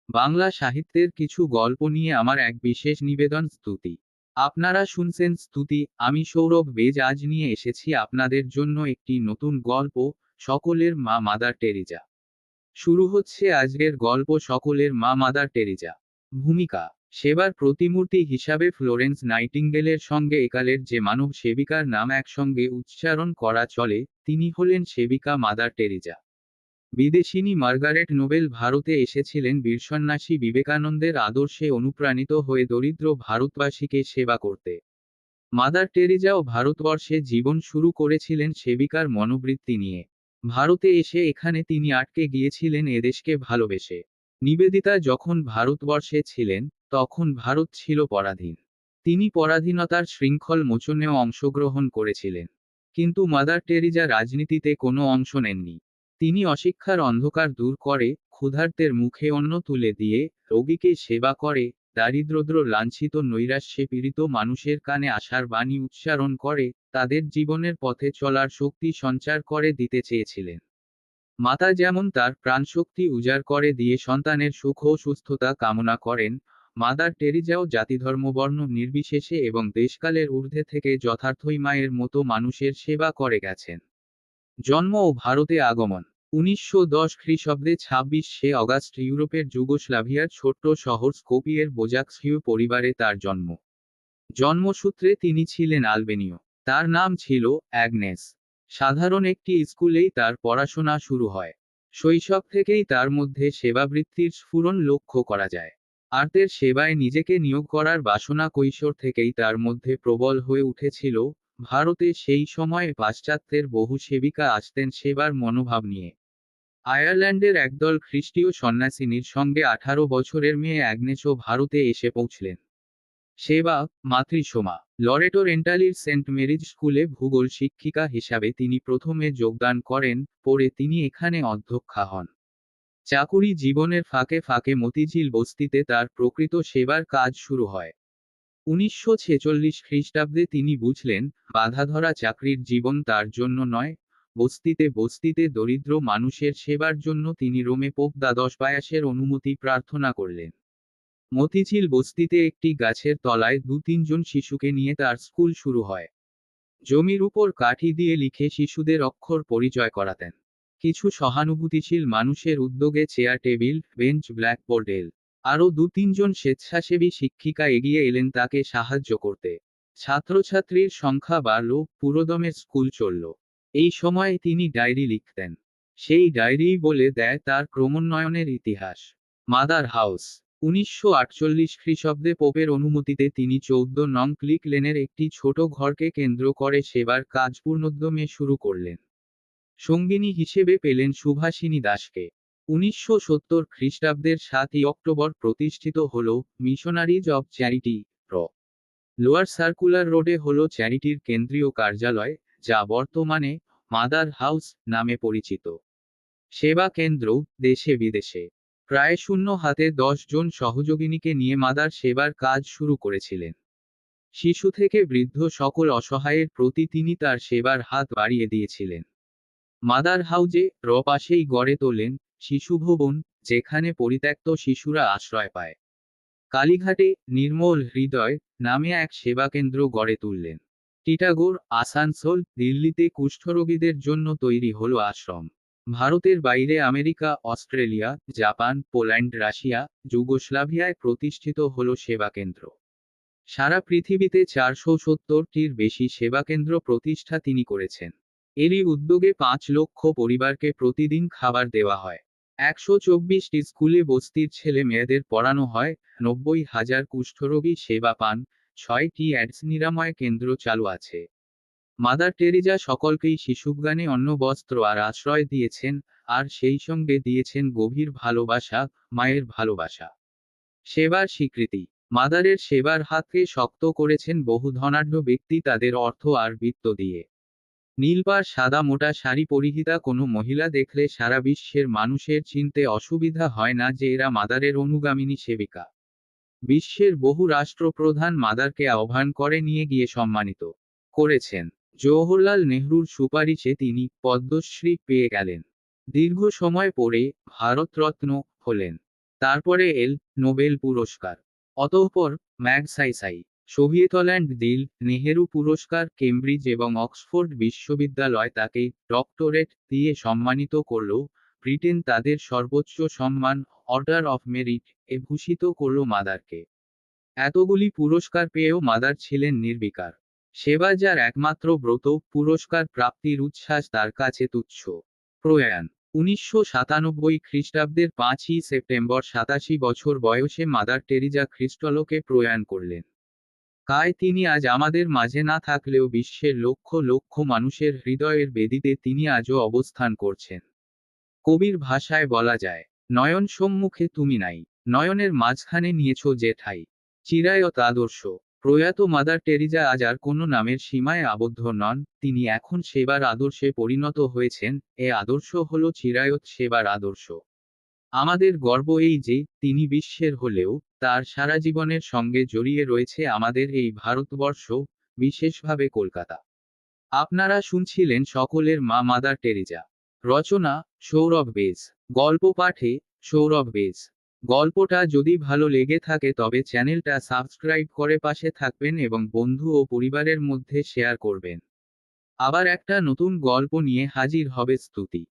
বাংলা সাহিত্যের কিছু গল্প নিয়ে আমার এক বিশেষ নিবেদন স্তুতি। আপনারা শুনছেন স্তুতি, আমি সৌরভ বেজ আজ নিয়ে এসেছি আপনাদের জন্য একটি নতুন গল্প, সকলের মা মাদার টেরিজা। শুরু হচ্ছে আজকের গল্প সকলের মা মাদার টেরিজা। ভূমিকা: সেবার প্রতিমূর্তি হিসাবে ফ্লোরেন্স নাইটিঙ্গেলের সঙ্গে একালের যে মানব সেবিকার নাম একসঙ্গে উচ্চারণ করা চলে, তিনি হলেন সেবিকা মাদার টেরিজা। বিদেশিনী মার্গারেট নোবেল ভারতে এসেছিলেন বীরসন্ন্যাসী বিবেকানন্দের আদর্শে অনুপ্রাণিত হয়ে দরিদ্র ভারতবাসীকে সেবা করতে। মাদার টেরিজাও ভারতবর্ষে জীবন শুরু করেছিলেন সেবিকার মনোবৃত্তি নিয়ে। ভারতে এসে এখানে তিনি আটকে গিয়েছিলেন এদেশকে ভালোবেসে। নিবেদিতা যখন ভারতবর্ষে ছিলেন, তখন ভারত ছিল পরাধীন। তিনি পরাধীনতার শৃঙ্খল মোচনেও অংশগ্রহণ করেছিলেন। কিন্তু মাদার টেরিজা রাজনীতিতে কোনো অংশ নেননি। তিনি অশিক্ষার অন্ধকার দূর করে, ক্ষুধার্তের মুখে অন্ন তুলে দিয়ে, রোগীকে সেবা করে, দারিদ্রদ্র লাঞ্ছিত নৈরাশ্যে পীড়িত মানুষের কানে আশার বাণী উচ্চারণ করে, তাদের জীবনের পথে চলার শক্তি সঞ্চার করে দিতে চেয়েছিলেন। মাতা যেমন তার প্রাণশক্তি উজাড় করে দিয়ে সন্তানের সুখ ও সুস্থতা কামনা করেন, মাদার টেরিজাও জাতিধর্মবর্ণ নির্বিশেষে এবং দেশকালের ঊর্ধ্বে থেকে যথার্থই মায়ের মতো মানুষের সেবা করে গেছেন। জন্ম ও ভারতে আগমন: 1910 খ্রিস্টাব্দে 26শে অগাস্ট ইউরোপের যুগোস্লাভিয়ার ছোট্ট শহর স্কোপিয়ের বোজাক্সিউ পরিবারে তার জন্ম। জন্মসূত্রে তিনি ছিলেন আলবেনীয়। তার নাম ছিল অ্যাগনেস। সাধারণ একটি স্কুলেই তার পড়াশোনা শুরু হয়। শৈশব থেকেই তার মধ্যে সেবাবৃত্তির স্ফুরণ লক্ষ্য করা যায়। আর্তের সেবায় নিজেকে নিয়োগ করার বাসনা কৈশোর থেকেই তার মধ্যে প্রবল হয়ে উঠেছিল। ভারতে সেই সময়ে পাশ্চাত্যের বহু সেবিকা আসতেন সেবার মনোভাব নিয়ে। আয়ারল্যান্ডের একদল খ্রিস্টীয় সন্ন্যাসিনীর সঙ্গে 18 বছরের মেয়ে অ্যাগনেসও ভারতে এসে পৌঁছলেন। সেবা, মাতৃসমা: লরেটো রেন্টালির সেন্ট মেরিজ স্কুলে ভূগোল শিক্ষিকা হিসাবে তিনি প্রথমে যোগদান করেন, পরে তিনি এখানে অধ্যক্ষা হন। চাকুরি জীবনের ফাঁকে ফাঁকে মতিঝিল বস্তিতে তার প্রকৃত সেবার কাজ শুরু হয়। 1946 খ্রিস্টাব্দে তিনি বুঝলেন, বাধাধরা চাকরির জীবন তার জন্য নয়। বস্তিতে বস্তিতে দরিদ্র মানুষের সেবার জন্য তিনি রোমে পোপ দ্বাদশ পায়াসের অনুমতি প্রার্থনা করলেন। মতিঝিল বস্তিতে একটি গাছের তলায় 2-3 জন শিশুকে নিয়ে তার স্কুল শুরু হয়। জমির উপর কাঠি দিয়ে লিখে শিশুদের অক্ষর পরিচয় করাতেন। কিছু সহানুভূতিশীল মানুষের উদ্যোগে চেয়ার টেবিল, বেঞ্চ, ব্ল্যাকবোর্ড এল। আরও 2-3 জন স্বেচ্ছাসেবী শিক্ষিকা এগিয়ে এলেন তাকে সাহায্য করতে। ছাত্রছাত্রীর সংখ্যা বাড়ল, পুরোদমে স্কুল চলল। এই সময়ে তিনি ডায়েরি লিখতেন। সেই ডায়েরিই বলে দেয় তার ক্রমোন্নয়নের ইতিহাস। মাদার হাউস: 1948 খ্রিস্টাব্দে পোপের অনুমতিতে তিনি 14 নং ক্লিক লেনের একটি ছোট ঘরকে কেন্দ্র করে সেবার কাজ পূর্ণোদ্যমে শুরু করলেন। সঙ্গিনী হিসেবে পেলেন সুভাষিনী দাসকে। 1970 খ্রিস্টাব্দের 7ই অক্টোবর প্রতিষ্ঠিত হল মিশনারিজ অব চ্যারিটি, র। লোয়ার সার্কুলার রোডে হল চ্যারিটির কেন্দ্রীয় কার্যালয়, যা বর্তমানে মাদার হাউস নামে পরিচিত। সেবা কেন্দ্র, দেশে বিদেশে। প্রায় শূন্য হাতে 10 জন সহযোগিনীকে নিয়ে মাদার সেবার কাজ শুরু করেছিলেন। শিশু থেকে বৃদ্ধ সকল অসহায়ের প্রতি তিনি তার সেবার হাত বাড়িয়ে দিয়েছিলেন। মাদার হাউজে র পাশেই গড়ে তোলেন শিশু ভবন, যেখানে পরিত্যক্ত শিশুরা আশ্রয় পায়। কালীঘাটে নির্মল হৃদয় নামে এক সেবাকেন্দ্র গড়ে তুললেন। টিটাগড়, আসানসোল, দিল্লিতে কুষ্ঠরোগীদের জন্য তৈরি হলো আশ্রম। ভারতের বাইরে America, Australia, Japan, Poland, Russia, যুগোস্লাভিয়ায় প্রতিষ্ঠিত হলো সেবাকেন্দ্র। সারা পৃথিবীতে 470টির বেশি সেবাকেন্দ্র প্রতিষ্ঠা তিনি করেছেন। এরই উদ্যোগে 5 লক্ষ পরিবারকে প্রতিদিন খাবার দেওয়া হয়। 124টি স্কুলে বস্তির ছেলে মেয়েদের পড়ানো হয়। 90,000 কুষ্ঠরোগী সেবা পান। 6টি অ্যাডস নিরাময় কেন্দ্র চালু আছে। মাদার টেরিজা সকলকেই শিশুজ্ঞানে অন্ন, বস্ত্র আর আশ্রয় দিয়েছেন, আর সেই সঙ্গে দিয়েছেন গভীর ভালোবাসা, মায়ের ভালোবাসা। সেবার স্বীকৃতি: মাদারের সেবার হাতকে শক্ত করেছেন বহু ধনাঢ্য ব্যক্তি তাদের অর্থ আর বিত্ত দিয়ে। নীলপাড় সাদা মোটা শাড়ি পরিহিতা কোনো মহিলা দেখলে সারা বিশ্বের মানুষের চিনতে অসুবিধা হয় না যে এরা মাদারের অনুগামিনী সেবিকা। বিশ্বের বহু রাষ্ট্রপ্রধান মাদারকে আহ্বান করে নিয়ে গিয়ে সম্মানিত করেছেন। জওহরলাল নেহরুর সুপারিশে তিনি পদ্মশ্রী পেয়ে গেলেন। দীর্ঘ সময় পরে ভারতরত্ন হলেন। তারপরে এল নোবেল পুরস্কার, অতঃপর ম্যাগসাইসাই, সোভিয়েতল্যান্ড দিল নেহেরু পুরস্কার, কেমব্রিজ এবং অক্সফোর্ড বিশ্ববিদ্যালয় তাকে ডক্টরেট দিয়ে সম্মানিত করল। ব্রিটেন তাদের সর্বোচ্চ সম্মান অর্ডার অফ মেরিট এ ভূষিত করল মাদারকে। এতগুলি পুরস্কার পেয়েও মাদার ছিলেন নির্বিকার। সেবা যার একমাত্র ব্রত, পুরস্কার প্রাপ্তির উচ্ছ্বাস তার কাছে তুচ্ছ। প্রয়াণ 1997 খ্রিস্টাব্দের 5ই সেপ্টেম্বর 87 বছর বয়সে মাদার টেরিজা খ্রিস্টলোকে প্রয়াণ করলেন। কায় তিনি আজ আমাদের মাঝে না থাকলেও বিশ্বের লক্ষ লক্ষ মানুষের হৃদয়ের বেদিতে তিনি আজও অবস্থান করছেন। কবির ভাষায় বলা যায়, নয়ন সম্মুখে তুমি নাই, নয়নের মাঝখানে নিয়েছ যে ঠাই। চিরায়ত আদর্শ। প্রয়াত মাদার টেরিজা আজ আর কোনো নামের সীমায় আবদ্ধ নন, তিনি এখন সেবার আদর্শে পরিণত হয়েছেন। এ আদর্শ হল চিরায়ত সেবার আদর্শ। আমাদের গর্ব এই যে, তিনি বিশ্বের হলেও তার সারা জীবনের সঙ্গে জড়িয়ে রয়েছে আমাদের এই ভারতবর্ষ, বিশেষভাবে কলকাতা। আপনারা শুনছিলেন সকলের মা মাদার টেরিজা। রচনা সৌরভ বেজ। গল্প পাঠে সৌরভ বেজ। গল্পটা যদি ভালো লেগে থাকে তবে চ্যানেলটা সাবস্ক্রাইব করে পাশে থাকবেন এবং বন্ধু ও পরিবারের মধ্যে শেয়ার করবেন। আবার একটা নতুন গল্প নিয়ে হাজির হবে স্তুতি।